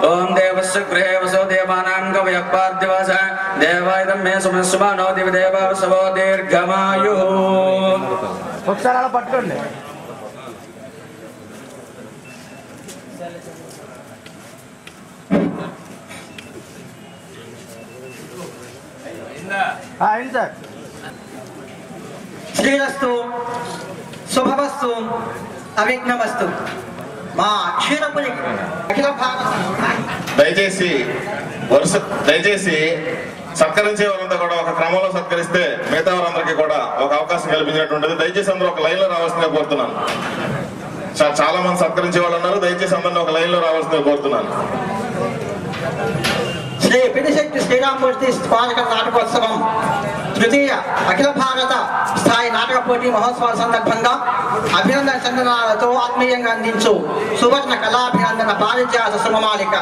ओम देवस्य गृहे वसो देवानां कवयः पार्थिवः देवायतं मे सुमस्मानो दिवदेवसवो दीर्घमायुः ఒకసారి అలా పట్టుకోండి అయింది సార్ శ్రీరస్తు శుభమస్తు అవిఘ్నమస్తు మా క్షీరపురి అఖిల భారత దయచేసి సత్కరించే వారంతా కూడా ఒక క్రమంలో సత్కరిస్తే మిగతా వారందరికీ కూడా ఒక అవకాశం కల్పించినట్టుంటది. దయచేసి అందరూ ఒక లైన్ లో రావాల్సిందిగా కోరుతున్నాను. చాలా మంది సత్కరించే వాళ్ళు ఉన్నారు. దయచేసి అందరినీ ఒక లైన్ లో రావాల్సిందిగా కోరుతున్నాను. శ్రీ పిడిశెట్టి శ్రీరామూర్తి స్మారక నాటకోత్సవం తృతీయ అఖిల భారత స్థాయి నాటక పోటీ మహోత్సవాల సందర్భంగా అభినందన చందనాలతో ఆత్మీయంగా అందించు సువర్ణ కళాభినందన పారిజాత సుమమాలిక